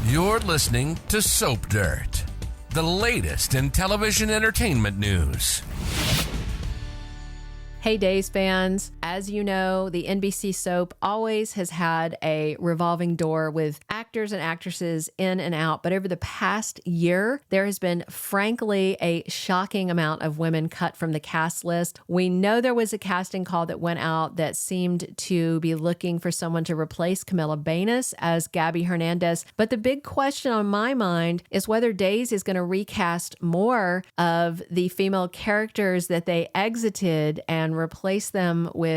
You're listening to Soap Dirt, the latest in television entertainment news. Hey Days fans, as you know, the NBC soap always has had a revolving door with actors and actresses in and out, but over the past year, there has been frankly a shocking amount of women cut from the cast list. We know there was a casting call that went out that seemed to be looking for someone to replace Camila Banus as Gabi Hernandez, but the big question on my mind is whether Days is going to recast more of the female characters that they exited and replace them with,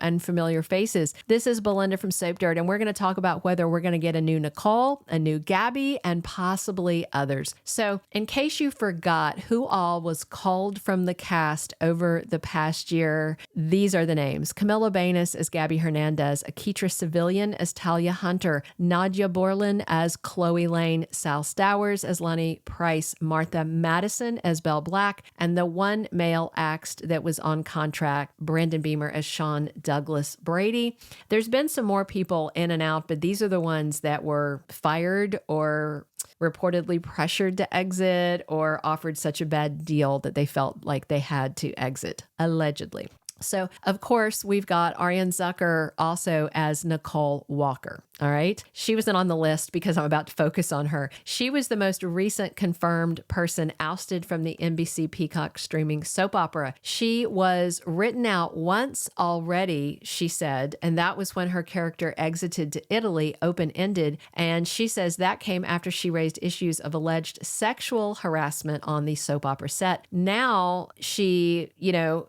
unfamiliar faces. This is Belinda from Soap Dirt, and we're going to talk about whether we're going to get a new Nicole, a new Gabi, and possibly others. So, in case you forgot who all was called from the cast over the past year, these are the names. Camila Banus as Gabi Hernandez, Aketra Sevillian as Talia Hunter, Nadia Bjorlin as Chloe Lane, Sal Stowers as Lani Price, Martha Madison as Belle Black, and the one male axed that was on contract, Brandon Beemer as Shawn-Douglas Brady. There's been some more people in and out, but these are the ones that were fired or reportedly pressured to exit or offered such a bad deal that they felt like they had to exit, allegedly. So, of course, we've got Arianne Zucker also as Nicole Walker. All right. She wasn't on the list because I'm about to focus on her. She was the most recent confirmed person ousted from the NBC Peacock streaming soap opera. She was written out once already, she said, and that was when her character exited to Italy open-ended. And she says that came after she raised issues of alleged sexual harassment on the soap opera set. Now she,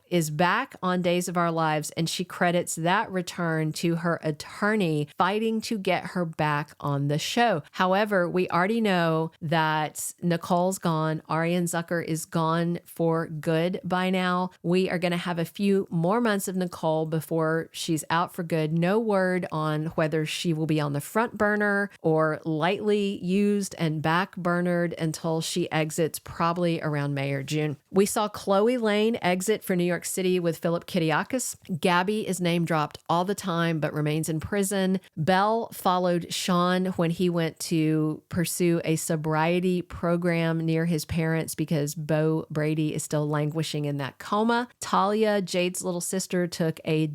is back on Days of Our Lives, and she credits that return to her attorney fighting to get her back on the show. However, we already know that Nicole's gone. Arianne Zucker is gone for good by now. We are going to have a few more months of Nicole before she's out for good. No word on whether she will be on the front burner or lightly used and back burnered until she exits probably around May or June. We saw Chloe Lane exit for New York City with Philip Kiriakis. Gabi is name dropped all the time but remains in prison. Belle followed Shawn when he went to pursue a sobriety program near his parents because Beau Brady is still languishing in that coma. Talia, Jada's little sister, took a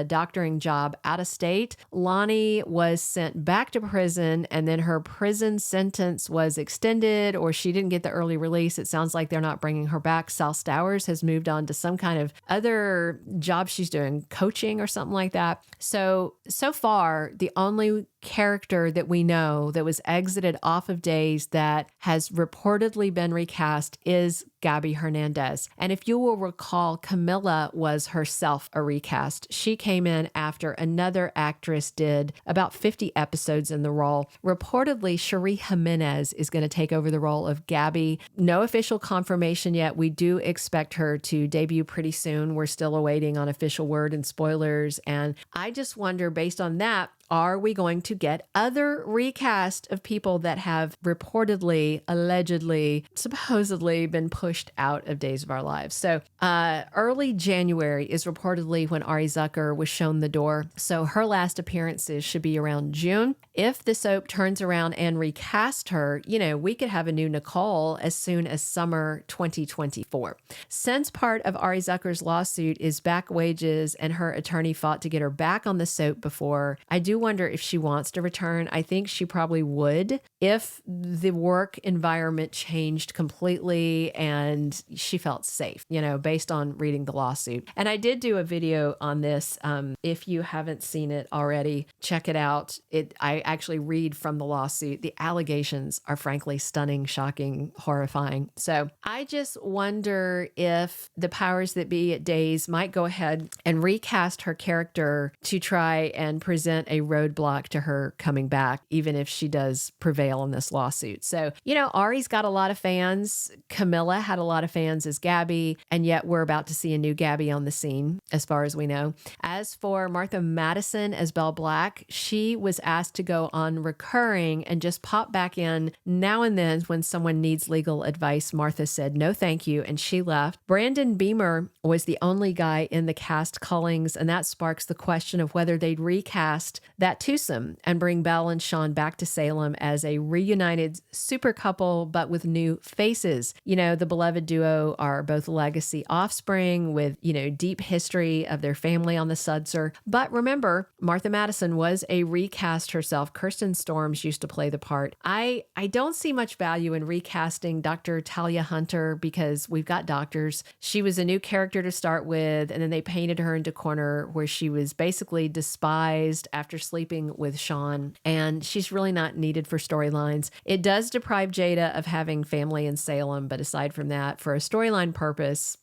doctoring job out of state. Lani was sent back to prison, and then her prison sentence was extended, or she didn't get the early release. It sounds like they're not bringing her back. Sal Stowers has moved on to some kind of other job she's doing, coaching or something like that. So far, the only character that we know that was exited off of Days that has reportedly been recast is Gabi Hernandez. And if you will recall, Camila was herself a recast. She came in after another actress did about 50 episodes in the role. Reportedly, Cherie Jimenez is going to take over the role of Gabi. No official confirmation yet. We do expect her to debut pretty soon. We're still awaiting on official word and spoilers. And I just wonder, based on that, are we going to get other recast of people that have reportedly, allegedly, supposedly been pushed out of Days of Our Lives? So early January is reportedly when Ari Zucker was shown the door. So her last appearances should be around June. If the soap turns around and recast her, we could have a new Nicole as soon as summer 2024. Since part of Ari Zucker's lawsuit is back wages and her attorney fought to get her back on the soap before, I do wonder if she wants to return. I think she probably would if the work environment changed completely and she felt safe, based on reading the lawsuit. And I did do a video on this. If you haven't seen it already, check it out. I actually read from the lawsuit. The allegations are frankly stunning, shocking, horrifying. So I just wonder if the powers that be at Days might go ahead and recast her character to try and present a roadblock to her coming back, even if she does prevail in this lawsuit. So, Ari's got a lot of fans. Camila had a lot of fans as Gabi, and yet we're about to see a new Gabi on the scene, as far as we know. As for Martha Madison as Belle Black, she was asked to go on recurring and just pop back in now and then when someone needs legal advice. Martha said, no, thank you, and she left. Brandon Beemer was the only guy in the cast callings, and that sparks the question of whether they'd recast that twosome and bring Belle and Shawn back to Salem as a reunited super couple, but with new faces. The beloved duo are both legacy offspring with, deep history of their family on the Sudser. But remember, Martha Madison was a recast herself. Kirsten Storms used to play the part. I don't see much value in recasting Dr. Talia Hunter because we've got doctors. She was a new character to start with, and then they painted her into corner where she was basically despised after sleeping with Shawn, and she's really not needed for storylines. It does deprive Jada of having family in Salem, but aside from that, for a storyline purpose,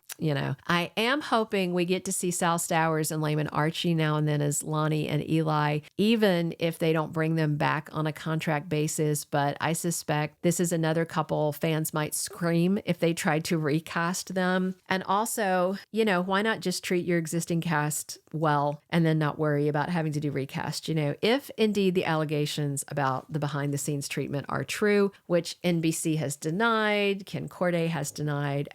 I am hoping we get to see Sal Stowers and Layman Archie now and then as Lani and Eli, even if they don't bring them back on a contract basis. But I suspect this is another couple fans might scream if they tried to recast them. And also, why not just treat your existing cast well and then not worry about having to do recast? If indeed the allegations about the behind the scenes treatment are true, which NBC has denied, Ken Corday has denied.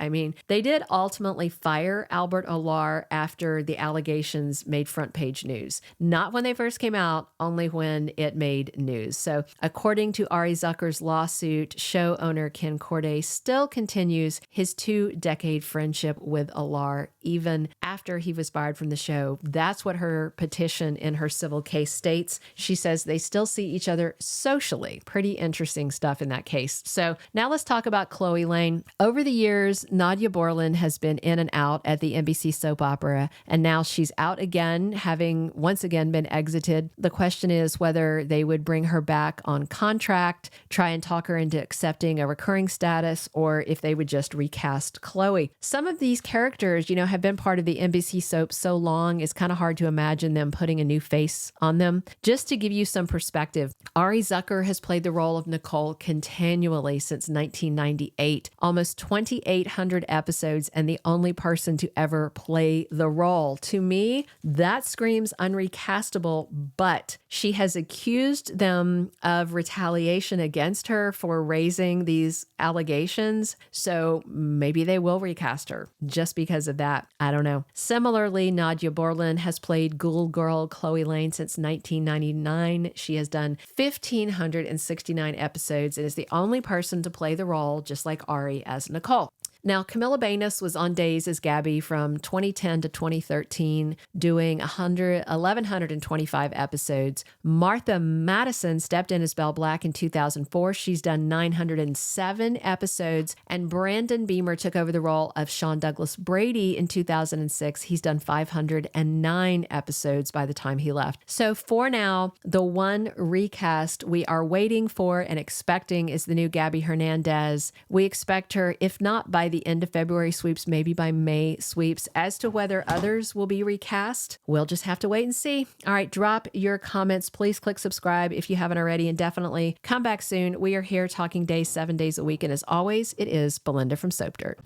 They did ultimately fire Albert Alarr after the allegations made front page news. Not when they first came out, only when it made news. So according to Ari Zucker's lawsuit, show owner Ken Corday still continues his 2-decade friendship with Alarr, even after he was fired from the show. That's what her petition in her civil case states. She says they still see each other socially. Pretty interesting stuff in that case. So now let's talk about Chloe Lane. Over the years, Nadia Bjorlin has been in and out at the NBC soap opera, and now she's out again, having once again been exited. The question is whether they would bring her back on contract, try and talk her into accepting a recurring status, or if they would just recast Chloe. Some of these characters, have been part of the NBC soap so long, it's kind of hard to imagine them putting a new face on them. Just to give you some perspective, Ari Zucker has played the role of Nicole continually since 1998, almost 2,800 episodes, and the only person to ever play the role. To me, that screams unrecastable, but she has accused them of retaliation against her for raising these allegations, so maybe they will recast her just because of that. I don't know. Similarly, Nadia Bjorlin has played Ghoul Girl Chloe Lane since 1999. She has done 1,569 episodes and is the only person to play the role, just like Ari as Nicole. Now, Camila Banus was on days as Gabi from 2010 to 2013, doing 1,125 episodes. Martha Madison stepped in as Belle Black in 2004. She's done 907 episodes. And Brandon Beemer took over the role of Shawn-Douglas Brady in 2006. He's done 509 episodes by the time he left. So for now, the one recast we are waiting for and expecting is the new Gabi Hernandez. We expect her, if not by the end of February sweeps, maybe by May sweeps. As to whether others will be recast, we'll just have to wait and see. All right, drop your comments. Please click subscribe if you haven't already, and definitely come back soon. We are here talking days, 7 days a week, and as always, it is Belinda from Soap Dirt.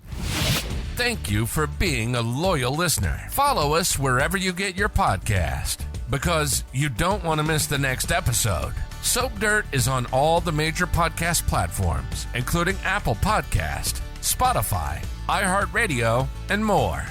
Thank you for being a loyal listener. Follow us wherever you get your podcast, because you don't want to miss the next episode. Soap Dirt is on all the major podcast platforms, including Apple Podcast, Spotify, iHeartRadio, and more.